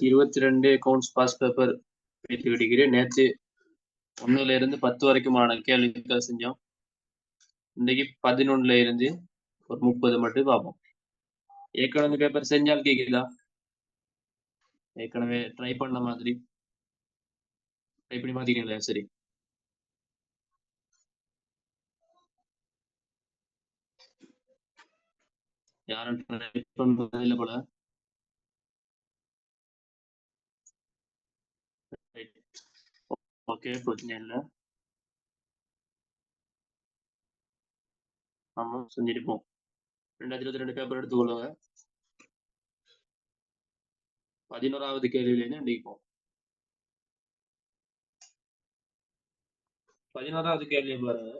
2022 accounts pass paper பேசி விடுகிறேன். நேற்று 1ல இருந்து 10 வரைக்குமான கேள்விகள் செஞ்சோம். இன்னைக்கு 11ல இருந்து ஒரு 30 மட்டும் பார்ப்போம். ஏற்கனவே பேப்பர் செஞ்சால் கேக்குதா? ஏற்கனவே ட்ரை பண்ண மாதிரி ட்ரை பண்ணி மாத்திக்கிறீங்களா? சரி, யாரும் ட்ரை பண்ணதில்லை போல. ஓகே, பிரச்சனை இல்லை. ஆமா, செஞ்சிருப்போம். 2022 பேப்பர் எடுத்துக்கொள்ளுங்க. 11வது கேள்வியிலேருந்து அடிப்போம். 11வது கேள்வி பாருங்க.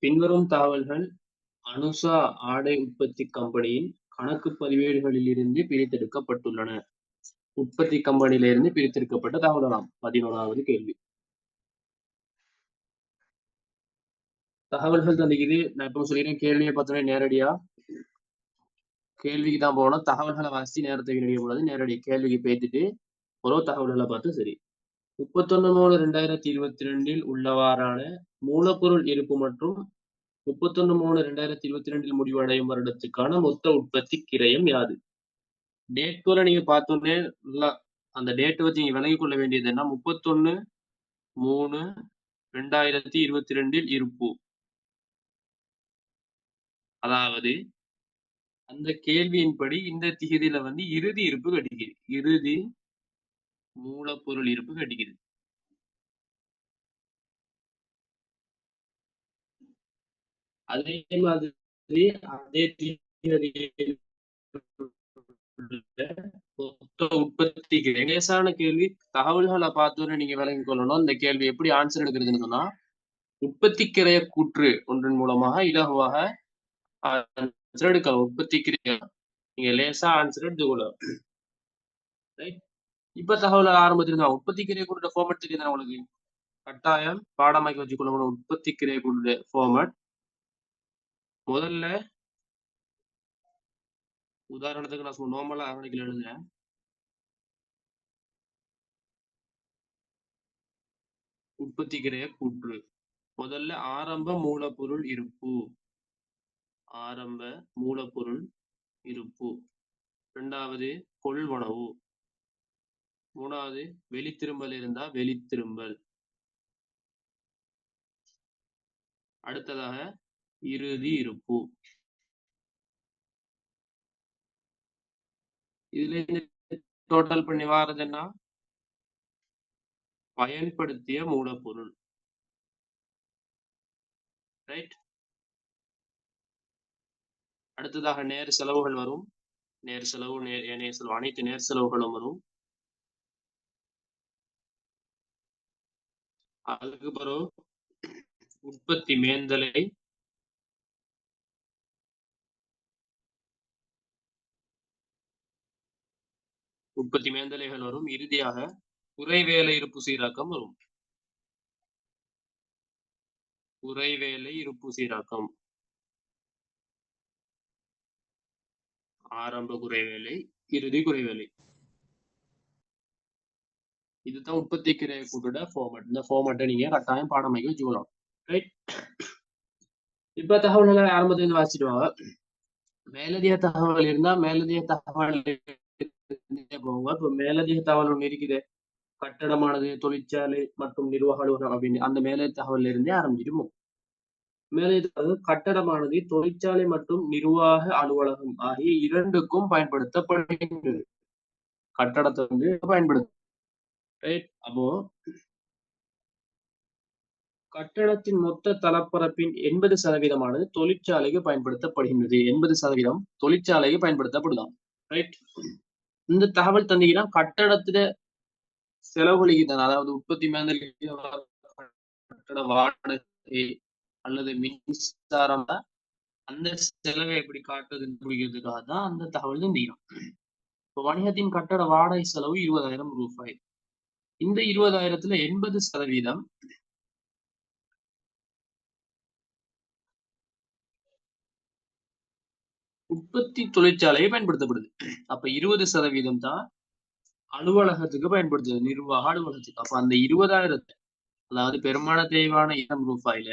பின்வரும் தகவல்கள் அனுசா ஆடை உற்பத்தி கம்பெனியின் கணக்கு பதிவேடுகளில் இருந்து பிரித்தெடுக்கப்பட்டுள்ளன. உற்பத்தி கம்பெனியிலிருந்து பிரித்தெடுக்கப்பட்ட தகவலாம். 11வது கேள்வி. தகவல்கள் தந்திக்குது. நான் இப்ப சொல்லிடுறேன், கேள்வியை பார்த்தோன்னே நேரடியா கேள்விக்கு தான் போகணும். தகவல்களை வாசிச்சு நேரத்தை வீணடிக்க கூடாது. நேரடி கேள்விக்கு பேத்துட்டு ஒரு தகவல்களை பார்த்து சரி. 31/3/2022 உள்ளவாறான மூலப்பொருள் இருப்பு மற்றும் 31/3/2022 முடிவடையும் வருடத்துக்கான மொத்த உற்பத்தி கிரயம் யாது? டேட் கூட நீங்க பார்த்தோன்னே நல்லா அந்த டேட்டை வச்சு நீங்க விலகிக் கொள்ள வேண்டியது என்ன? 31/3/2022 இருப்பு. அதாவது அந்த கேள்வியின்படி இந்த திகதியில இறுதி இருப்பு கிடைக்குது. இறுதி மூலப்பொருள் இருப்பு கிடைக்குது. அதே மாதிரி அதே உற்பத்தி லேசான கேள்வி. தகவல்களை பார்த்தோன்னு நீங்க விளங்கிக் கொள்ளணும். இந்த கேள்வி எப்படி ஆன்சர் எடுக்கிறதுன்னு சொன்னா, உற்பத்தி கிரைய கூற்று ஒன்றின் மூலமாக இலகுவாக ஆன்சர் எடுக்கலாம். உற்பத்தி கிரைய நீங்க லேசா ஆன்சர் எடுத்துக்கொள்ளலாம். இப்ப தகவல் ஆரம்பத்திருந்தா உற்பத்தி கிரைய கூற்ற ஃபார்மட் தெரியுது உங்களுக்கு. கட்டாயம் பாடமாக்கி வச்சுக்கொள்ளணும். உற்பத்தி கிரைய கூற்ற ஃபார்மட் முதல்ல உதாரணத்துக்கு நான் நார்மலா அரவணைக்கில் எழுதுறேன். உற்பத்தி கிரைய கூற்று முதல்ல ஆரம்ப மூலப்பொருள் இருப்பு. ஆரம்ப மூலப்பொருள் இருப்பு. இரண்டாவது கொள்வனவு. மூணாவது வெளித்திரும்பல் இருந்தா வெளித்திரும்பல். அடுத்ததாக இறுதி இருப்பு. இதுல டோட்டல் பண்ணி வாரதுன்னா பயன்படுத்திய மூலப்பொருள். ரைட். அடுத்ததாக நேர் செலவுகள் வரும். நேர் செலவு, ஏனைய செலவு, அனைத்து நேர் செலவுகளும் வரும். அதுக்கு பிறகு உற்பத்தி மேந்தலை, உற்பத்தி மேந்தலைகள் வரும். இறுதியாக குறைவேலை இருப்பு சீராக்கம் வரும். குறைவேலை இருப்பு சீராக்கம். ஆரம்ப குறைவேலை, இறுதி குறைவேலை. இதுதான் உற்பத்தி கிரைய கூட்டோட ஃபார்மட். இந்த ஃபார்மட்டை நீங்க கட்டாயம் பாடமாக்கி வச்சுக்கலாம். ரைட். இப்ப தகவல்களை ஆரம்பத்துல வாசிடுவாங்க. மேலதிக தகவல் இருந்தா மேலதிக தகவல் போங்க. இப்ப மேலதிக தகவல் ஒண்ணு இருக்குது. கட்டடமானது தொழிற்சாலை மற்றும் நிர்வாக அலுவலகம் அப்படின்னு அந்த மேலே தகவல் இருந்தே ஆரம்பிச்சிடுவோம். மேலே கட்டடமானது தொழிற்சாலை மற்றும் நிர்வாக அலுவலகம் ஆகிய இரண்டுக்கும் பயன்படுத்தப்படுகின்றது. கட்டடத்தை பயன்படுத்த. அப்போ கட்டடத்தின் மொத்த தளப்பரப்பின் 80% தொழிற்சாலைக்கு பயன்படுத்தப்படுகின்றது. 80% தொழிற்சாலைக்கு பயன்படுத்தப்படுதாம். ரைட். இந்த தகவல் தந்தீங்கன்னா கட்டடத்துல செலவுகளுக்கு தான், அதாவது உற்பத்தி மேந்தல், கட்டட வாடகை அல்லது மின்சாரம், அந்த செலவை எப்படி காட்டுறதுன்னு பிடிக்கிறதுக்காக தான் அந்த தகவல் தந்தீங்கன்னா. இப்போ வணிகத்தின் கட்டட வாடகை செலவு 20,000 ரூபாய். இந்த 20,000த்துல 80% உற்பத்தி தொழிற்சாலையை பயன்படுத்தப்படுது. அப்ப 20% தான் அலுவலகத்துக்கு பயன்படுத்துது, நிர்வாக அலுவலகத்துக்கு. அப்ப அந்த 20,000, அதாவது பெருமான தேய்வான 2,000 ரூபாயில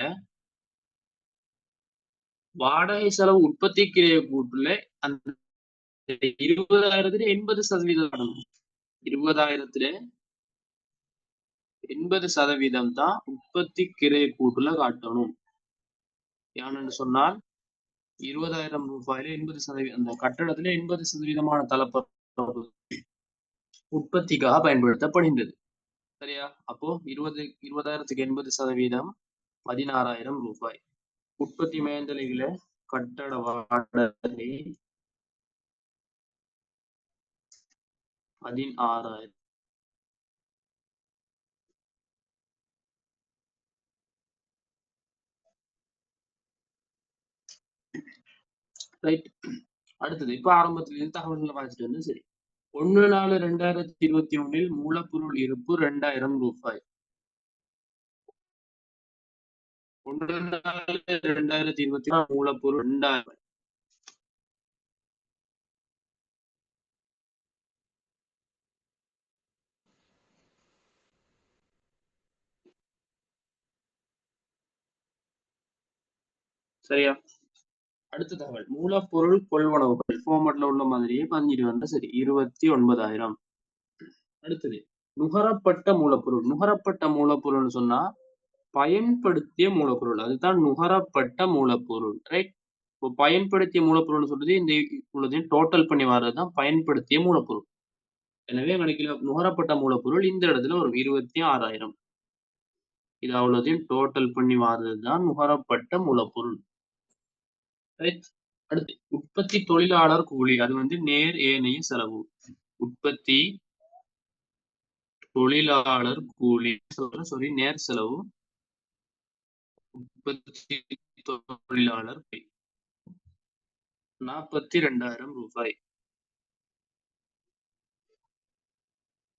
வாடகை செலவு உற்பத்தி கிரைய கூட்டுல அந்த 20,000 80% 20,000 80% தான் உற்பத்தி கிரைய கூட்டுல காட்டணும். ஏன்னு சொன்னால் 20,000 ரூபாயில 80%, அந்த கட்டடத்துல 80% தளப்பரப்பு உற்பத்திக்காக பயன்படுத்தப்படுகின்றது. சரியா? அப்போ 20,000க்கு 80% 16,000 ரூபாய். உற்பத்தி மேந்தலைகள கட்டட வாடகை 16,000. ரைட். அடுத்தது இப்ப ஆரம்பத்துல இருந்து தகவல்களை வாசிட்டு வந்து சரி. 1/4/2021 மூலப்பொருள் இருப்பு 2,000 ரூபாய். 1/4/2021 மூலப்பொருள் 2,000. சரியா? அடுத்த தகவல் மூலப்பொருள் கொள்வனவுகள் ஃபார்மட்ல உள்ள மாதிரியே பதிஞ்சிட்டு வந்தா சரி. 29,000. அடுத்தது நுகரப்பட்ட மூலப்பொருள். நுகரப்பட்ட மூலப்பொருள்னு சொன்னா பயன்படுத்திய மூலப்பொருள், அதுதான் நுகரப்பட்ட மூலப்பொருள். ரைட். இப்போ பயன்படுத்திய மூலப்பொருள்னு சொல்றது இந்த இவ்வளதையும் டோட்டல் பண்ணி வர்றதுதான் பயன்படுத்திய மூலப்பொருள். எனவே கணக்கில் நுகரப்பட்ட மூலப்பொருள் இந்த இடத்துல வரும் 26,000. இது அவ்வளோதையும் டோட்டல் பண்ணி வர்றதுதான் நுகரப்பட்ட மூலப்பொருள். ரைட். அடுத்து உற்பத்தி தொழிலாளர் கூலி, அது வந்து நேர் ஏனைய செலவு. உற்பத்தி தொழிலாளர் கூலி சாரி நேர் செலவு. உற்பத்தி தொழிலாளர் 42,000 ரூபாய்.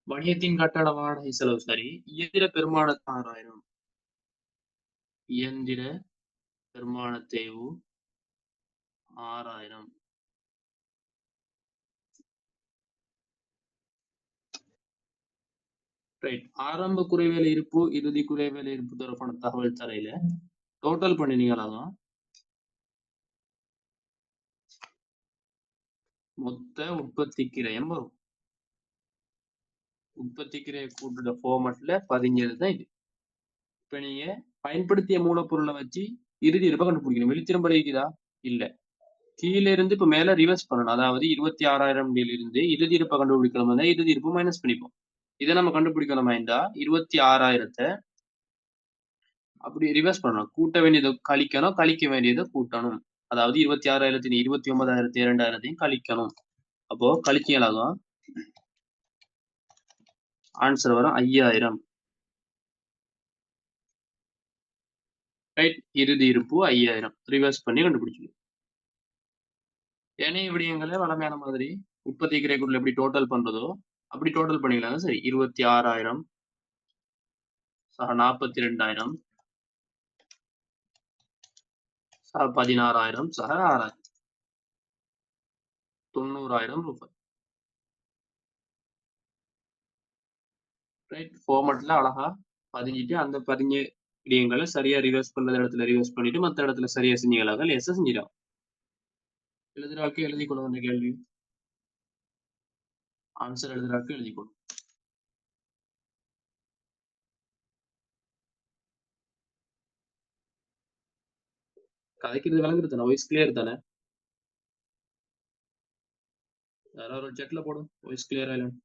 வணிகத்தின் கட்டட வாடகை செலவு சரி. இயந்திர பெருமானத்து 6,000. இயந்திர பெருமான தேவு 6,000. ரைட். ஆரம்ப குறைவேலை இருப்பு இறுதி குறைவேலை இருப்பு தொடர்பான தகவல் தரையில டோட்டல் பண்ணினீங்களாதான் மொத்த உற்பத்தி கிரயம் வரும். உற்பத்தி கிரைய கூட்டுற ஃபார்மட்ல பதிஞ்சதுதான் இது. இப்ப நீங்க பயன்படுத்திய மூலப்பொருளை வச்சு இறுதி இருப்பை கண்டுபிடிக்கணும். வெளித்திரும்ப இருக்குதா? இல்ல. கீழே இருந்து இப்ப மேல ரிவர்ஸ் பண்ணணும். அதாவது 26,000 இருந்து இறுதி இருப்பை கண்டுபிடிக்கணும். இறுதி இருப்பு மைனஸ் பண்ணிப்போம். இதை நம்ம கண்டுபிடிக்கணுமா இருந்தா 26,000 அப்படி ரிவர்ஸ் பண்ணணும். கூட்ட வேண்டியதை கழிக்கணும், கழிக்க வேண்டியதை கூட்டணும். அதாவது 26,000 29,000 2,000 கழிக்கணும். அப்போ கழிச்சீங்களாகும் ஆன்சர் வரும் 5,000. ரைட். இறுதி இருப்பு 5,000 ரிவர்ஸ் பண்ணி கண்டுபிடிச்சிடும். ஏனைய விடயங்களை வளமையான மாதிரி உற்பத்தி கிரைக்குள்ள எப்படி டோட்டல் பண்றதோ அப்படி டோட்டல் பண்ணிக்கலாம். சரி. 26,000 சக 42,000 சக 16,000 சக 6,000 90,000 ரூபாய். ரைட். ஃபார்மட்ல அழகா பதிஞ்சிட்டு அந்த பதிஞ்ச விடயங்களை சரியா ரிவர்ஸ் பண்ண இடத்துல ரிவர்ஸ் பண்ணிட்டு மற்ற இடத்துல சரியா செஞ்சீங்களாக லேசா செஞ்சிடும். எழுதுறாக்கு எழுதி கொள்ள வந்த கேள்வி ஆன்சர் எழுதுறாக்கு எழுதி கொள்ளும். கதைக்கிறது விளங்குறது தானே? வாய்ஸ் கிளியர் தானே? யாராவது ஒரு செக்ல போடும் வாய்ஸ் கிளியர் ஆயிடும்.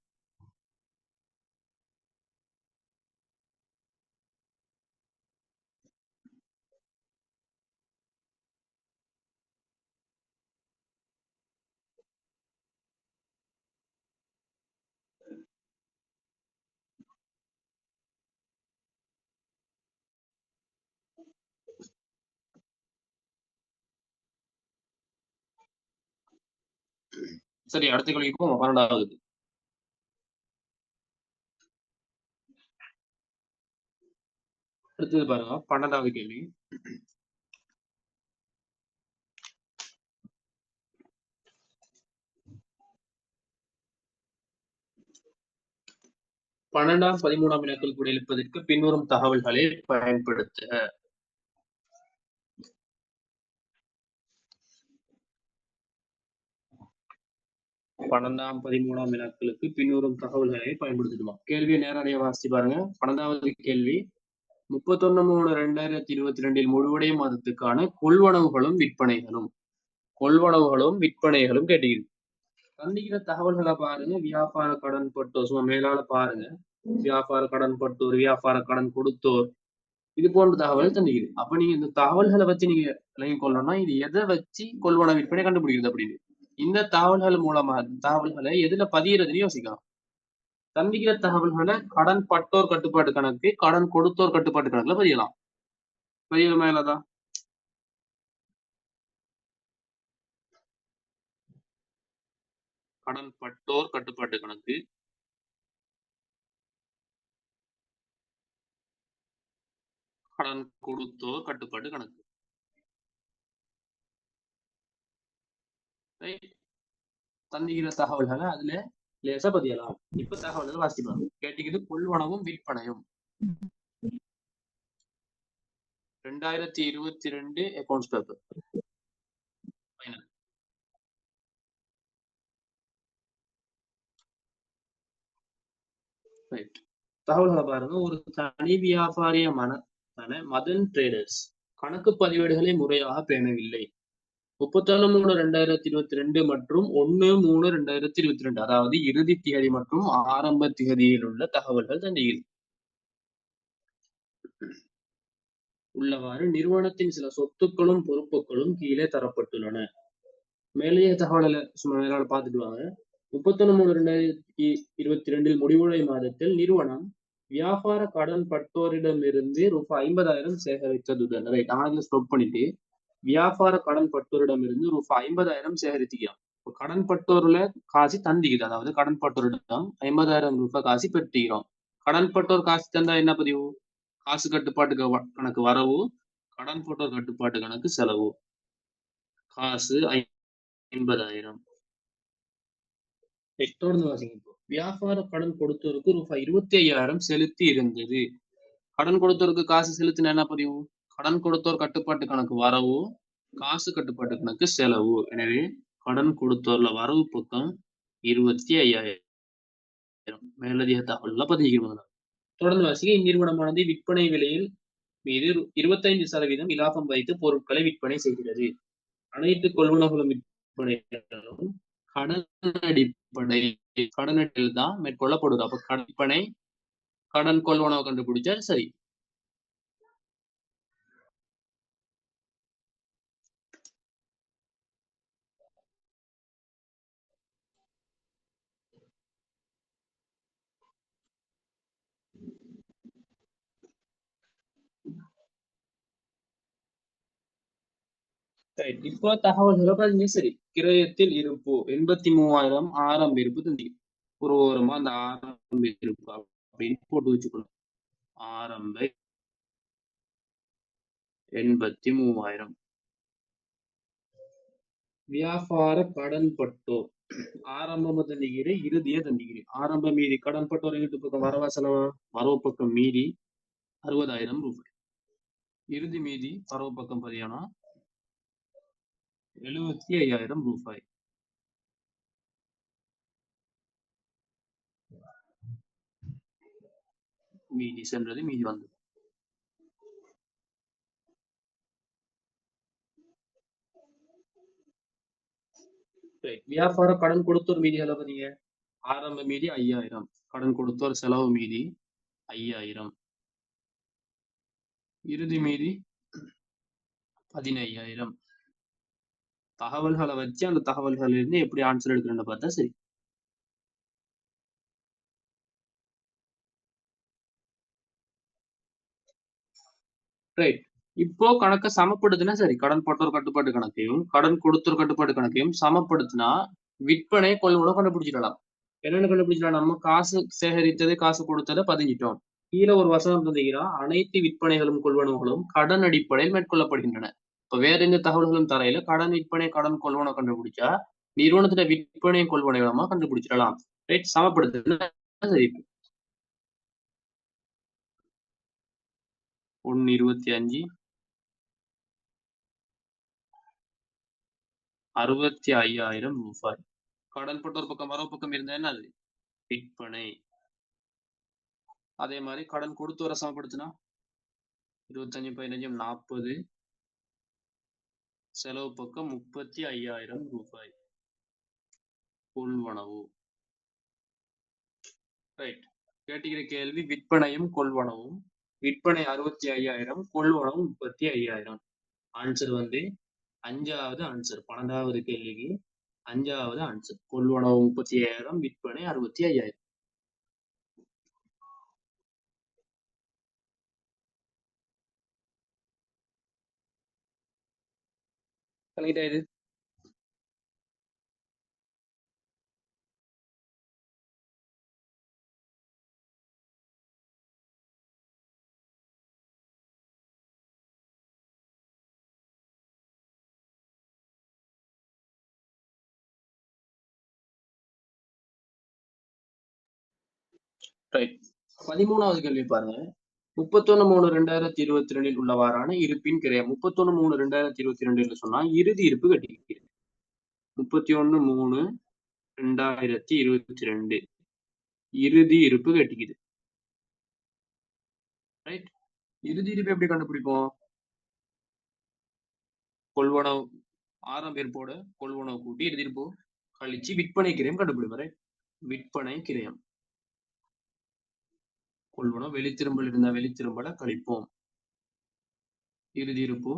சரி. அடுத்த கேள்விக்கு போவோம். 12வது. அடுத்தது பாருங்க 12வது கேள்வி. 12ஆம் 13ஆம் வினாக்கள் கூட எழுப்பதற்கு பின்வரும் தகவல்களை பயன்படுத்துக. 12ஆம் 13ஆம் வினாக்களுக்கு பின்வரும் தகவல்களை பயன்படுத்திடுமா. கேள்வியை நேரடியாக வாசிச்சு பாருங்க. 12வது கேள்வி 31/3/2022 முடிவடையும் மாதத்துக்கான கொள்வனவுகளும் விற்பனைகளும் கேட்டீங்க. தந்திக்கிற தகவல்களை பாருங்க. வியாபார கடன் பட்டோர் சும்மா மேலால பாருங்க. வியாபார கடன் பட்டோர், வியாபார கடன் கொடுத்தோர், இது போன்ற தகவல் தந்திக்குது. அப்ப நீங்க இந்த தகவல்களை வச்சு நீங்க விளங்கி கொள்ளணும்னா இது எதை வச்சு கொள்வன விற்பனை கண்டுபிடிக்கிறது அப்படின்னு இந்த தகவல்கள் மூலமா தகவல்களை எதுல பதியறதுன்னு யோசிக்கலாம். தந்திக்கிற தகவல்களை கடன் பட்டோர் கட்டுப்பாட்டு கணக்கு, கடன் கொடுத்தோர் கட்டுப்பாட்டு கணக்குல பதியலாம். பதியலாமா இல்லாதா? கடன் பட்டோர் கட்டுப்பாட்டு கணக்கு, கடன் கொடுத்தோர் கட்டுப்பாட்டு கணக்கு. தந்திக்கிற தகவல்களை அதுல லேசா பதியலாம். இப்ப தகவல்கள் வாசிக்கலாம். கேட்டீங்க கொள்வனவும் விற்பனையும் 2022 அக்கௌண்ட்ஸ் பேப்பர். தகவல்களை பாருங்க. ஒரு தனி வியாபாரியமான மதன் ட்ரேடர்ஸ் கணக்கு பதிவேடுகளை முறையாக பேணவில்லை. 31/3/2022 மற்றும் 1/3/2022 அதாவது இறுதி திகதி மற்றும் ஆரம்ப திகதியில் உள்ள தகவல்கள் தந்தியில் உள்ளவாறு நிறுவனத்தின் சில சொத்துக்களும் பொறுப்புகளும் கீழே தரப்பட்டுள்ளன. மேலேயே தகவல்களை சும்மா மேலால பார்த்துட்டு வாங்க. 31/3/2022 முடிவுடைய மாதத்தில் நிறுவனம் வியாபார கடன் பட்டோரிடமிருந்து ரூபாய் 50,000 சேகரித்ததுடன் ரைட் ஆனதுல ஸ்டாப் பண்ணிட்டு வியாபார கடன் பட்டோரிடமிருந்து ரூபாய் 50,000 சேகரித்துக்கிறான். கடன் பட்டோர்ல காசு தந்திக்குது. அதாவது கடன் பட்டோரிடம் 50,000 ரூபாய் காசு பெற்றுகிறோம். கடன் பட்டோர் காசு தந்தா என்ன பதிவு? காசு கட்டுப்பாட்டு கணக்கு வரவு, கடன் பட்டோர் கட்டுப்பாட்டு கணக்கு செலவு. காசு 50,000. தொடர்ந்து வாசிங்க. வியாபார கடன் கொடுத்தோருக்கு ரூபாய் 25,000 செலுத்தி இருந்தது. கடன் கொடுத்தோருக்கு காசு செலுத்தின என்ன பதிவு? கடன் கொடுத்தோர் கட்டுப்பாட்டு கணக்கு வரவு, காசு கட்டுப்பாட்டு கணக்கு செலவு. எனவே கடன் கொடுத்தோர்ல வரவு பக்கம் 25,000. மேலதிக தகவல்ல பதிவு. தொடர்ந்து வாசிக்க. இந்நிறுவனமானது விற்பனை விலையில் மீது 25% இலாபம் வைத்து பொருட்களை விற்பனை செய்கிறது. அனைத்து கொள்வனவுகளும் விற்பனைகளும் கடனடியில் தான் மேற்கொள்ளப்படுது. அப்ப விற்பனை கடன் கொள்வனவு கண்டுபிடிச்சா சரி. இப்போ தகவல்களை சரி. கிரயத்தில் இருப்பு 83,000 ஆரம்ப இருப்பு தந்தி ஒரு ஓரமா அந்த ஆரம்ப இருப்பு அப்படின்னு போட்டு வச்சுக்கணும். ஆரம்ப 83,000. வியாபார கடன் பட்டோர் ஆரம்பமா தண்டிக்கிறேன், இறுதியா தண்டிக்கிறேன். ஆரம்ப மீதி கடன் பட்டோர் எங்கிட்டு பக்கம் வரவா செலவா? வரவு பக்கம் மீதி 60,000 ரூபாய். இறுதி மீதி வரவு பக்கம் பதியானா 75,000 ரூபாய். மீதி சென்றது மீதி வந்தது. வியாபார கடன் கொடுத்தோர் மீதி எவ்வளவு பதிங்க? ஆரம்ப மீதி 5,000, கடன் கொடுத்தோர் செலவு மீதி 5,000, இறுதி மீதி 15,000. தகவல்களை வச்சு அந்த தகவல்கள் இருந்து எப்படி ஆன்சர் எடுக்கணும்னு பார்த்தா சரி. ரைட். இப்போ கணக்கை சமப்படுத்தினா சரி. கடன் பட்டோர் கட்டுப்பாட்டு கணக்கையும் கடன் கொடுத்தோர் கட்டுப்பாட்டு கணக்கையும் சமப்படுத்தினா விற்பனை கொள்வனவு கண்டுபிடிச்சிடலாம். என்னென்னு கண்டுபிடிச்சிடலாம்? நம்ம காசு சேகரித்தது காசு கொடுத்ததை பதிஞ்சிட்டோம். கீழே ஒரு வசனம் தந்துகிறான். அனைத்து விற்பனைகளும் கொள்வனவுகளும் கடன் அடிப்படையில் மேற்கொள்ளப்படுகின்றன. இப்ப வேற எந்த தகவல்களும் தரையில கடன் விற்பனை கடன் கொள்வனவு கண்டுபிடிச்சா நிறுவனத்துல விற்பனை கொள்வனவு கண்டுபிடிச்சிடலாம். ரைட். சமப்படுத்த சரி. 1.25 65,000 ரூபாய். கடன் போட்ட ஒரு பக்கம் மறுபக்கம் இருந்தா என்ன அது விற்பனை. அதே மாதிரி கடன் கொடுத்து வர சமப்படுத்தினா 25 15 40, செலவு பக்கம் 35,000 ரூபாய் கொள்வனவு. ரைட். கேட்டுக்கிற கேள்வி விற்பனையும் கொள்வனவும். விற்பனை 65,000, கொள்வனவு 35,000. ஆன்சர் வந்து 5வது ஆன்சர். 12வது கேள்விக்கு 5வது ஆன்சர். கொள்வனவு 35,000, விற்பனை 65,000. இது ரைட். 13வது கேள்வி பாருங்க. 31/3/2022 உள்ளவாறான இருப்பின் கிரயம். 31/3/2022 சொன்னா இறுதி இருப்பு கட்டிக்கிறது. 31/3/2022 இறுதி இருப்பு கட்டிக்குது. ரைட். இறுதி இருப்பு எப்படி கண்டுபிடிப்போம்? கொள்வனவு 6ஆம் ஏற்போட கொள்வனவு கூட்டி இறுதி இருப்பு கழிச்சு விற்பனை கிரயம் கண்டுபிடிப்போம். ரைட். விற்பனை கிரயம். கொள்வனவு வெளித்திரும்பல் இருந்தா வெளித்திரும்பல கழிப்போம். இறுதி இருப்பு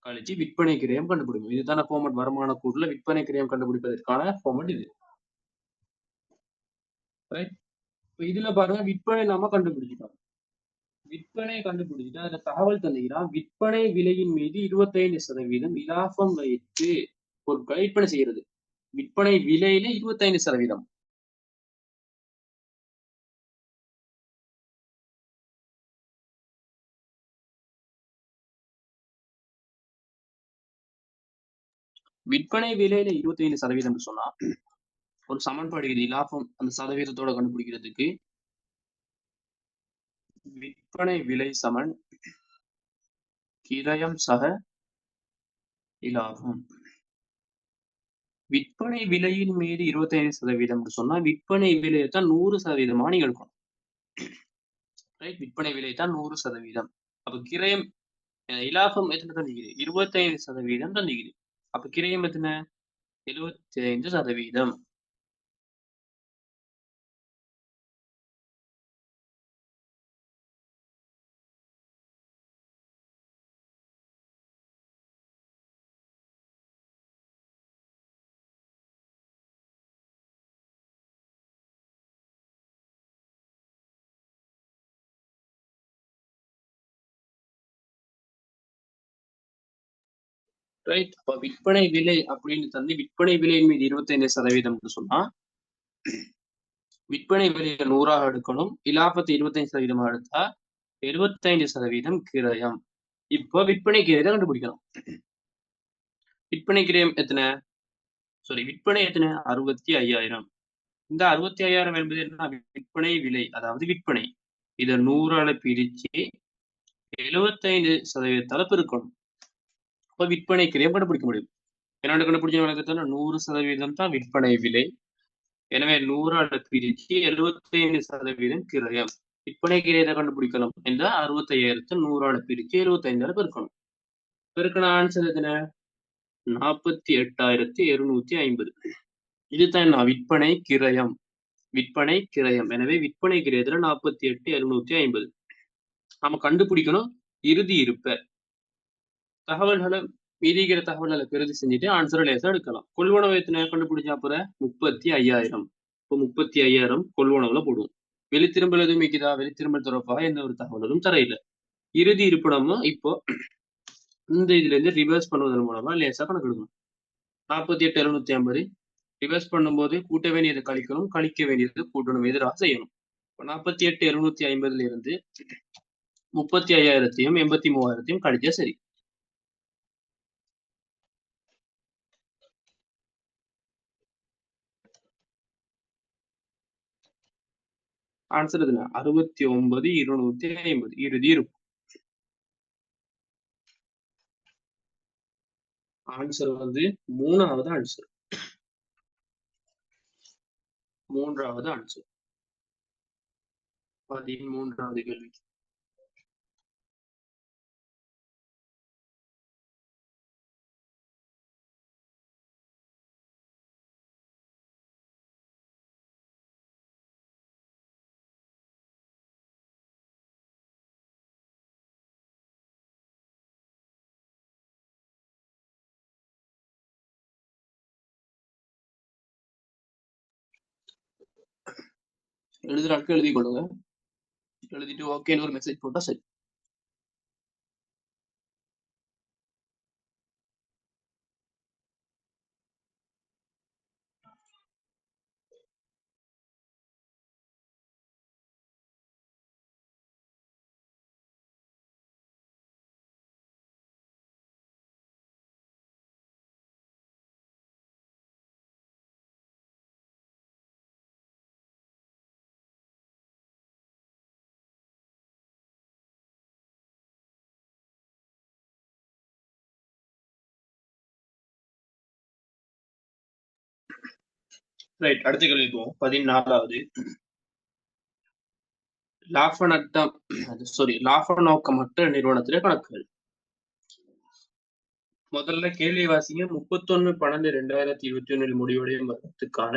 கழிச்சு விற்பனை கிரயம் கண்டுபிடிப்போம். இதுதான ஃபார்மட். வருமான கூறுல விற்பனை கிரயம் கண்டுபிடிப்பதற்கான ஃபார்மட் இது. ரைட். இப்ப இதுல பாருங்க விற்பனை நாம கண்டுபிடிச்சிட்டோம். விற்பனை கண்டுபிடிச்சிட்டு அதுல தகவல் தந்துகிறான். விற்பனை விலையின் மீது 25% இலாபம் வைத்து பொருட்களை விற்பனை செய்யறது. விற்பனை விலையில 25%. விற்பனை விலையில 25% சொன்னா ஒரு சமன்பாடு இது. இலாபம் அந்த சதவீதத்தோட கண்டுபிடிக்கிறதுக்கு விற்பனை விலை சமன் கிரயம் சக இலாபம். விற்பனை விலையின் மீது 25% சொன்னா விற்பனை விலையை தான் 100% நீங்க எடுக்கணும். ரைட். விற்பனை விலை தான் 100%. அப்ப கிரயம் இலாபம் எத்தனை தந்துக்குது? 25% தந்துக்குது. அப்ப கிரயம் எத்தனை? 75%. ரைட். அப்ப விற்பனை விலை அப்படின்னு தந்து விற்பனை விலையின் மீது 25% சொன்னா விற்பனை விலையை 100ஆக எடுக்கணும். இலாபத்தை 25% எடுத்தா 75% கிரயம். இப்போ விற்பனை கிரயத்தை கண்டுபிடிக்கணும். விற்பனை கிரயம் எத்தனை? விற்பனை எத்தனை? 65,000. இந்த 65,000 என்பது என்ன? விற்பனை விலை, அதாவது விற்பனை. இதை 100ஆல பிரிச்சு 75%தால பெருக்கணும். அப்ப விற்பனை கிரயம் கண்டுபிடிக்க முடியும். என்னோட கண்டுபிடிச்ச வழக்கத்துல 100% தான் விற்பனை விலை. எனவே 100ஆல பிரிச்சு 75% கிரயம். விற்பனை கிரயத்தை கண்டுபிடிக்கணும் என்ற 65,000 100ஆல பிரிச்சு 75ஆல பெருக்கணும். பெருக்கின ஆன்சர் எத்தனை? 48,250. இதுதான் என்ன? விற்பனை கிரயம். விற்பனை கிரயம். எனவே விற்பனை கிரயத்துல 48,250. நம்ம கண்டுபிடிக்கணும் இறுதி இருப்ப. தகவல்களை மீதிக்கிற தகவல்களை பெருதி செஞ்சுட்டு ஆன்சரை லேசா எடுக்கலாம். கொள்வனவு எத்தனை கண்டுபிடிச்சா அப்புறம் 35,000. இப்போ 35,000 கொள்வனவுல போடுவோம். வெளித்திரும்பல் எதுவும் மிக்குதா? வெளித்திரும்பல் தொடர்பாக எந்த ஒரு தகவலும் தரையில. இறுதி இருப்பிடமும் இப்போ இந்த இதுல இருந்து ரிவர்ஸ் பண்ணுவதன் மூலமா லேசா கணக்கு எடுக்கணும். 48,750 ரிவர்ஸ் பண்ணும்போது கூட்ட வேண்டியது கழிக்கணும், கழிக்க வேண்டியது கூட்டணும், எதிராக செய்யணும். 48,750 இருந்து 35,000 83,000 கழிச்சா சரி. ஆன்சர் எதுனா 69,250 இறுதி இருக்கும். ஆன்சர் வந்து மூணாவது ஆன்சர். மூன்றாவது ஆன்சர். 13வது கேள்வி. எழுதுறாட்கள் எழுதி கொள்ளுங்க. எழுதிட்டு ஓகேன்னு ஒரு மெசேஜ் போட்டா சரி. ரைட், அடுத்த கேள்வி போவோம். 14வது. லாப நோக்கமற்ற நிறுவனத்திலே கணக்குகள். முதல்ல கேள்வி வாசிங்க. 31/12/2021 முடிவடையும் வருடத்துக்கான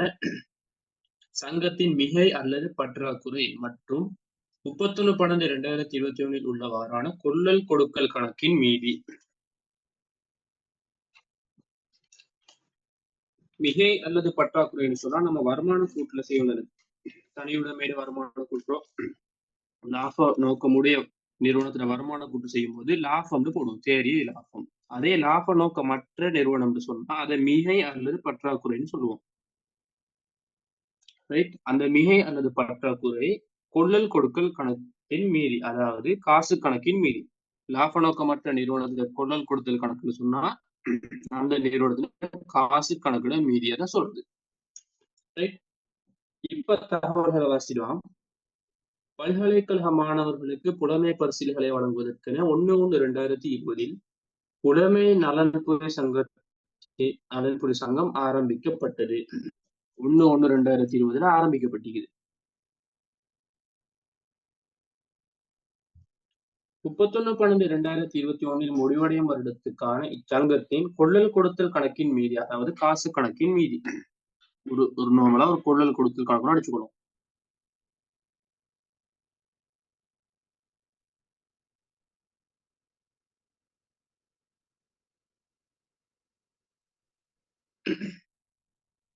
சங்கத்தின் மிகை அல்லது பற்றாக்குறை மற்றும் 31/12/2021 உள்ளவாறான கொள்ளல் கொடுக்கல் கணக்கின் மீதி. மிகை அல்லது பற்றாக்குறைன்னு சொன்னா நம்ம வருமான கூட்டுல செய்யணும். தனியுடைமையில வருமான கூட்டுறோம், லாப நோக்கமுடைய நிறுவனத்துல வருமான கூட்டு செய்யும் போது லாபம்னு போடும், தேறிய லாபம். அதே லாப நோக்கமற்ற நிறுவனம்னு சொன்னா அதை மிகை அல்லது பற்றாக்குறைன்னு சொல்லுவோம். ரைட், அந்த மிகை அல்லது பற்றாக்குறை கொள்ளல் கொடுக்கல் கணக்கின் மீதி, அதாவது காசு கணக்கின் மீதி. லாப நோக்கமற்ற நிறுவனத்துல கொள்ளல் கொடுத்தல் கணக்குன்னு சொன்னா அந்த நிறுவனத்துல காசு கணக்குல மீதியை சொல்றது. ரைட், இப்ப தகவல்களை வாசிடலாம். பல்கலைக்கழக மாணவர்களுக்கு புலமை பரிசில்களை வழங்குவதற்கென 1/1/2020 புலமை நலன்புரி சங்கம் ஆரம்பிக்கப்பட்டது. 1/1/2020 ஆரம்பிக்கப்பட்டிருக்குது. 31/12/2021 முடிவடையும் வருடத்துக்கான இச்சங்கத்தின் கொள்ளல் கொடுத்தல் கணக்கின் மீதி, அதாவது காசு கணக்கின் மீதி. ஒரு நார்மலா ஒரு கொள்ளல் கொடுத்தல் கணக்கு அடிச்சுக்கணும்.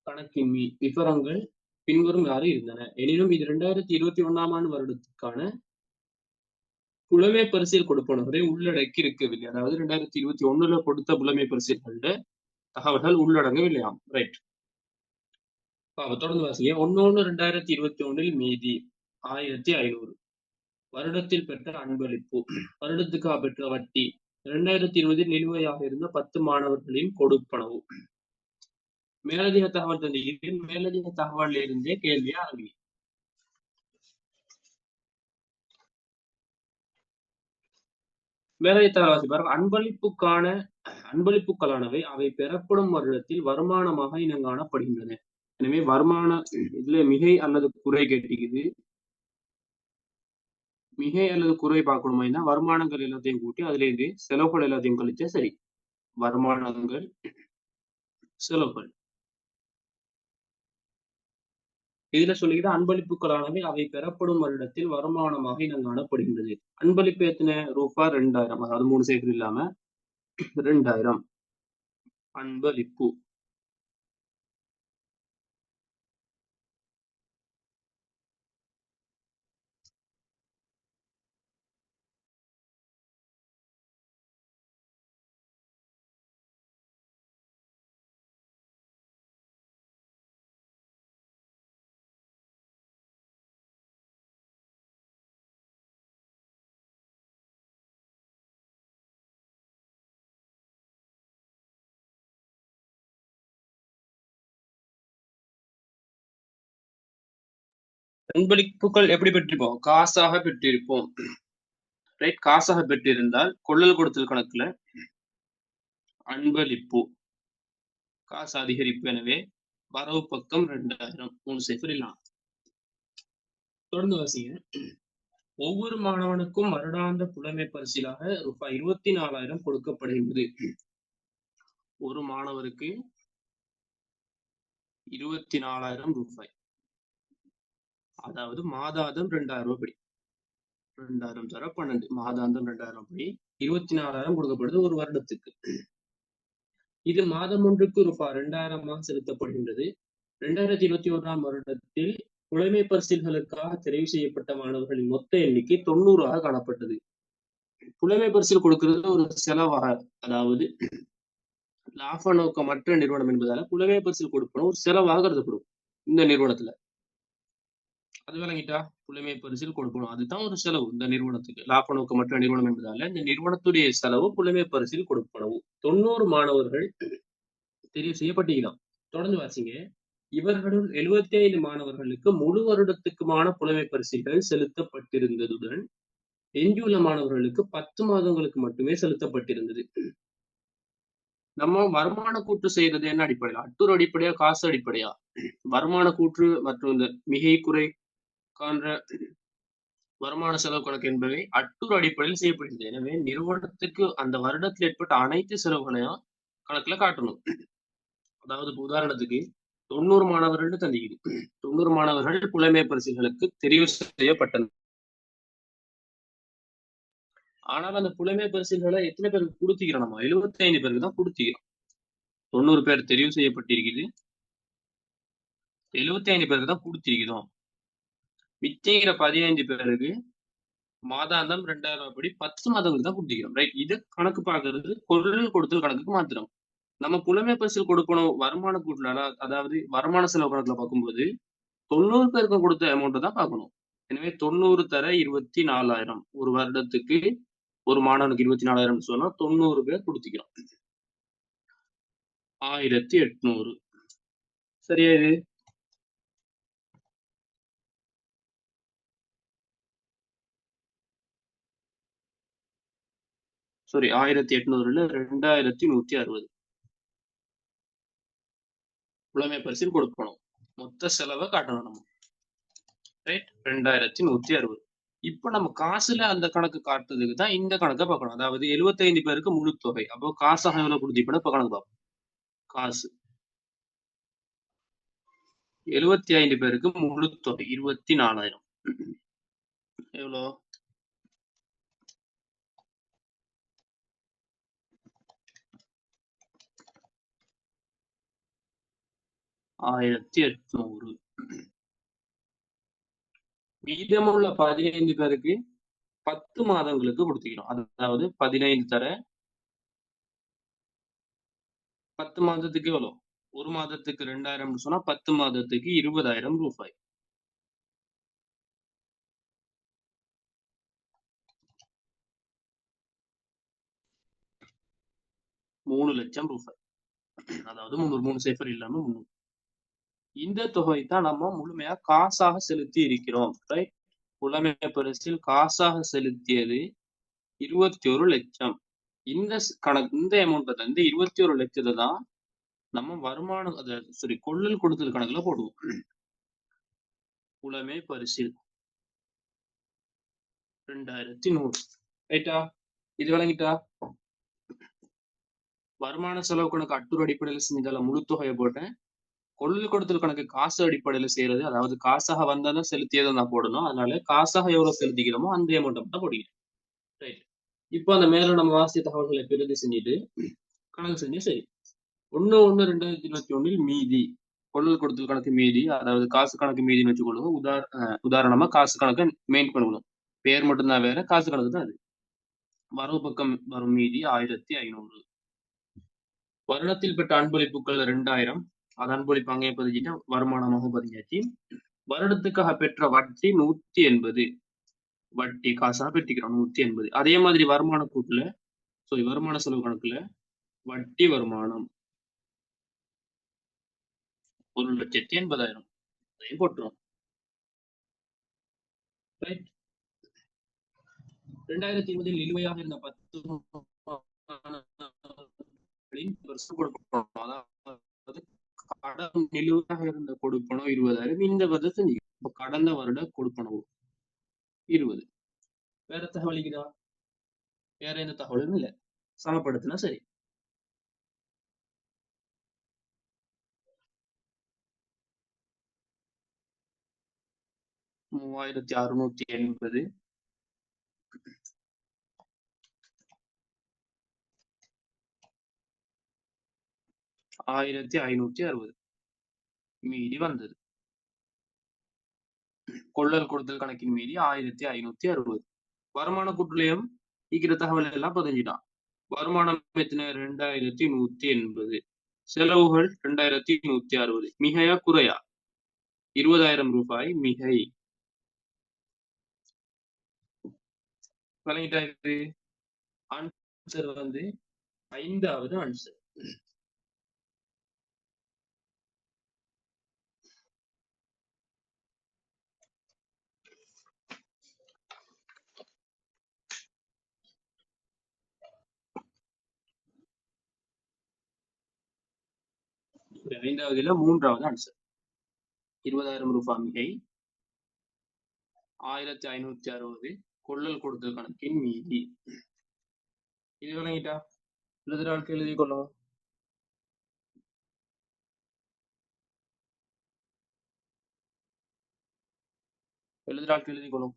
கணக்கின் விவரங்கள் பின்வரும் இருந்தன. எனினும் இது 2021ஆம் ஆண்டு வருடத்துக்கான புலமை பரிசில் கொடுப்பனவரை உள்ளடக்கி இருக்கவில்லை. அதாவது 2021 கொடுத்த புலமை பரிசில்கள தகவல்கள் உள்ளடங்கவில்லையாம். ரைட், தொடர்ந்து வாசிங்க. 1/1/2021 மீதி 1500. வருடத்தில் பெற்ற அன்பளிப்பு, வருடத்துக்காக பெற்ற வட்டி, 2020 நிலுவையாக இருந்த 10 மாணவர்களின் கொடுப்பனவு. மேலதிக தகவல் தந்திருக்கிறேன். மேலதிக தகவல் இருந்தே கேள்வியை ஆரம்பி. மேலதிக தகவல் வாசி பாருங்க. அன்பளிப்புகளானவை அவை பெறப்படும் வருடத்தில் வருமானமாக இனங்காணப்படுகின்றன. எனவே வருமான இதுல மிகை அல்லது குறை கேட்டிக்குது. மிகை அல்லது குறை பார்க்கணுமா, வருமானங்கள் எல்லாத்தையும் கூட்டி அதுல இருந்து செலவுகள் எல்லாத்தையும் கழிச்சா சரி. வருமானங்கள், செலவுகள். இதுல சொல்லிக்கிட்டு அன்பளிப்புகளானவை அவை பெறப்படும் வருடத்தில் வருமானமாக இனங்காணப்படுகின்றது. அன்பளிப்பு எத்தனை ரூபா? 2000. அதாவது 3 சைக்கிள் இல்லாம 2000 அன்பளிப்பு. அன்பளிப்புகள் எப்படி பெற்றிருப்போம்? காசாக பெற்றிருப்போம். ரைட், காசாக பெற்றிருந்தால் கொள்ளல் கொடுத்தல் கணக்குல அன்பளிப்பு காசு அதிகரிப்பு. எனவே வரவு பக்கம் 2000 3 சைஃபர் இல்லாம். தொடர்ந்து வாசிங்க. ஒவ்வொரு மாணவனுக்கும் வருடாந்த புலமை பரிசிலாக ரூபாய் 24,000 கொடுக்கப்படுகிறது. ஒரு மாணவருக்கு 24,000 ரூபாய். அதாவது மாதாந்தம் 2,000 ரூபாய். 2,000 தர 12 மாதாந்தம் 2,000 படி 24,000 கொடுக்கப்படுது ஒரு வருடத்துக்கு. இது மாதம் ஒன்றுக்கு ரூபாய் 2,000 செலுத்தப்படுகின்றது. 2021ஆம் வருடத்தில் புலமை பரிசில்களுக்காக தெரிவு செய்யப்பட்ட மாணவர்களின் மொத்த எண்ணிக்கை 90 காணப்பட்டது. புலமை பரிசில் கொடுக்கிறது ஒரு செலவாக, அதாவது லாப நோக்கமற்ற நிறுவனம் என்பதால புலமை பரிசில் கொடுப்பன ஒரு செலவாக கருதப்படும் இந்த நிறுவனத்துல. அது விளங்கிட்டா? புலமை பரிசில் கொடுக்கணும், அதுதான் ஒரு செலவு இந்த நிறுவனத்துக்கு. லாப நோக்கமற்ற நிறுவனம் என்பதால இந்த நிறுவனத்துடைய செலவு புலமை பரிசில் கொடுப்பனவு. 90 மாணவர்கள் தெரிவு செய்யப்பட்டிருக்கலாம். தொடர்ந்து வாசிங்க. இவர்களுள் 75 மாணவர்களுக்கு முழு வருடத்துக்குமான புலமை பரிசுகள் செலுத்தப்பட்டிருந்ததுடன் எஞ்சியுள்ள மாணவர்களுக்கு 10 மாதங்களுக்கு மட்டுமே செலுத்தப்பட்டிருந்தது. நம்ம வருமான கூற்று செய்யறது என்ன அடிப்படையில்? அட்டூர் அடிப்படையா, காசு அடிப்படையா? வருமான கூற்று மற்றும் இந்த மிகை குறை காண்ற வருமான செலவு கணக்கு என்பவை அட்டூர் அடிப்படையில் செய்யப்படுகிறது. எனவே நிறுவனத்துக்கு அந்த வருடத்தில் ஏற்பட்ட அனைத்து செலவுகளையும் கணக்குல காட்டணும். அதாவது உதாரணத்துக்கு 90 மாணவர்கள் தந்திக்குது. 90 மாணவர்கள் புலமை பரிசுகளுக்கு தெரிவு செய்யப்பட்டனர். ஆனால் அந்த புலமை பரிசுகளை எத்தனை பேருக்கு கொடுத்திக்கிறோம்? நம்ம 75 பேருக்கு தான் கொடுத்திக்கிறோம். 90 பேர் தெரிவு செய்யப்பட்டிருக்குது, 75 பேருக்கு தான் கொடுத்திருக்கிறோம். மிச்சங்கிற 15 பேருக்கு மாதாந்தம் 2,000 படி 10 மாதங்களுக்கு தான் கொடுத்திக்கிறோம். ரைட்? இது கணக்கு பார்க்கறது பொருள் கொடுத்தல் கணக்குக்கு மாத்திரம். நம்ம புலமை பரிசில் கொடுக்கணும் வருமான கூட்டுல, அதாவது வருமான செலவு கணக்குல பார்க்கும்போது 90 பேருக்கு கொடுத்த அமௌண்ட் தான் பார்க்கணும். எனவே 90 தர 24,000 ஒரு வருடத்துக்கு ஒரு மாணவனுக்கு 24,000 சொன்னா 90 பேர் கொடுத்திக்கிறோம். 1,800. சரியா? இது சாரி 1,800 2,160 புலமை பரிசில் கொடுக்கணும். மொத்த செலவை காட்டணும் நம்ம. ரைட்? 2,160. இப்ப நம்ம காசுல அந்த கணக்கு காட்டுறதுக்கு தான் இந்த கணக்கை பார்க்கணும். அதாவது 75 பேருக்கு முழு தொகை. அப்போ காசாக எவ்வளவு கொடுத்திருப்போம் இப்ப கணக்கு பார்ப்போம். காசு 75 பேருக்கு முழு தொகை 24,000. எவ்வளோ? 1,800. மீதமுள்ள 15 பேருக்கு 10 மாதங்களுக்கு கொடுத்துக்கிறோம். அதாவது 15 தர 10 மாதத்துக்கு எவ்வளவு? ஒரு மாதத்துக்கு 2,000 சொன்னா 10 மாதத்துக்கு 20,000 ரூபாய். 3 லட்சம் ரூபாய். அதாவது 3 சைஃபர் இல்லாம 300. இந்த தொகை தான் நம்ம முழுமையா காசாக செலுத்தி இருக்கிறோம். ரைட்? புலமை பரிசில் காசாக செலுத்தியது 21 லட்சம். இந்த கணக்கு, இந்த அமௌண்ட் வந்து 21 லட்சத்தை தான் நம்ம வருமானம், சாரி கொள்ளல் கொடுத்தல் கணக்குல போடுவோம். புலமை பரிசில் 2,100. ரைட்டா? இது விளங்கிட்டா? வருமான செலவு கணக்கு அட்டூர் அடிப்படையில் செஞ்சதால முழு தொகையை போட்டேன். கொள்ளல் கொடுத்தல் கணக்கு காசு அடிப்படையில செய்யறது, அதாவது காசாக வந்தாதான் செலுத்தியதை நான் போடணும். அதனால காசாக எவ்வளவு செலுத்திக்கிறோமோ அந்த அமௌண்ட் மட்டும் போடுகிறேன். ரைட்? இப்போ அந்த மேல நம்ம வாசிய தகவல்களை பிரதி செஞ்சுட்டு கணக்கு செஞ்சு சரி. 1/1/2021 மீதி கொள்ளல் கொடுத்தல் கணக்கு மீதி, அதாவது காசு கணக்கு மீதின்னு வச்சுக்கொள்ளுங்க. உதாரணமா காசு கணக்கு மெயின் பண்ணணும். பேர் மட்டும்தான் வேற, காசு கணக்கு தான் அது. வரவு பக்கம் வரும் மீதி 1,500. வருடத்தில் பெற்ற அன்பளிப்புகள் 2,000. அது அன்பளிப்பு அங்கே பதிஞ்சிட்டு வருமானமாக பதிஞ்சாச்சு. வருடத்துக்காக பெற்ற வட்டி 180. வட்டி காசாக பெற்றிக்கிறோம் 180. அதே மாதிரி வருமான கூட்டுல, வருமான செலவு கணக்குல வட்டி வருமானம் 1,80,000 போட்டுரும். 2020 நிலுவையாக இருந்த 10 தகவலின் வருஷம் கொடுக்கணும். அதாவது கடன் நிலுவையாக இருந்த கொடுப்பனவு 20,000 இந்த வருடம் செஞ்சு கடந்த வருட கொடுப்பனவு 20. வேற தகவல் இருக்குதா? வேற எந்த தகவலும் இல்லை. சமப்படுத்தினா சரி. $3,680 1,560 மீதி வந்தது. கொள்ளல் கொடுத்தல் கணக்கின் மீதி 1,560. வருமான குற்றலையும் இருக்கிற தகவல் எல்லாம் பதிஞ்சிட்டான். வருமானம் எத்தனை? 2,180. செலவுகள் 2,160. மிகையா குறையா? 20,000 ரூபாய் மிகை. விளங்கிட்டா? இது ஆன்சர் வந்து 5வது ஆன்சர். ஐந்தாவதுல 3வது ஆன்சர். 20,000 ரூபாய் மிகை, 1,560 கொள்ளல் கொடுத்தல் கணக்கின் மீதி. இது விளங்கிட்டா? எழுதுற ஆட்கள் எழுதி கொள்ளும். எழுதுற ஆட்கள் எழுதி கொள்ளும்.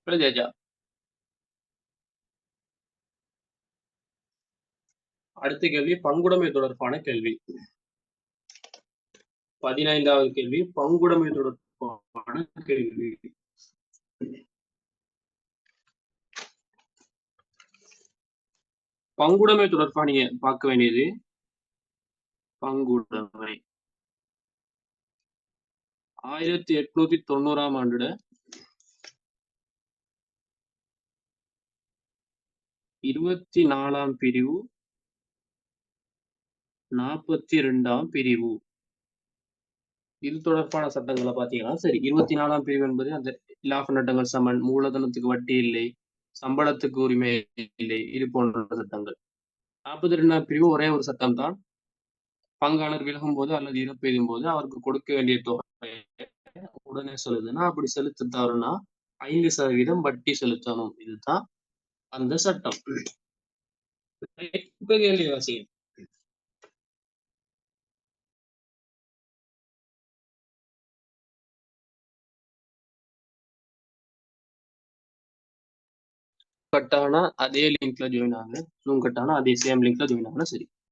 எழுதியாச்சா? அடுத்த கேள்வி பங்குடைமை தொடர்பான கேள்வி. 15வது கேள்வி பங்குடைமை தொடர்பான கேள்வி. பங்குடைமை தொடர்பா நீங்க பார்க்க வேண்டியது பங்குடைமை 1890ஆம் ஆண்டுட 24ஆம் பிரிவு 42ஆம் பிரிவு இது தொடர்பான சட்டங்களை பாத்தீங்கன்னா சரி. 24ஆம் பிரிவு என்பது அந்த இலாப நட்டங்கள் சமன், மூலதனத்துக்கு வட்டி இல்லை, சம்பளத்துக்கு உரிமை இல்லை, இது போன்ற சட்டங்கள். 42ஆம் பிரிவு ஒரே ஒரு சட்டம் தான். பங்காளர் விலகும் போது அல்லது இறப்பு எய்தும் போது அவருக்கு கொடுக்க வேண்டிய தொகை உடனே செலுத்துனா, அப்படி செலுத்த தவறுனா 5% வட்டி செலுத்தணும். இதுதான் அந்த சட்டம். இப்ப கேள்வி வாசிங்க. கட்டானா அதே லிங்க்ல ஜாயின் ஆகுங்க. ஜூம் கட்டானா அதே சேம் லிங்க்ல ஜாயின் ஆகுனா சரி.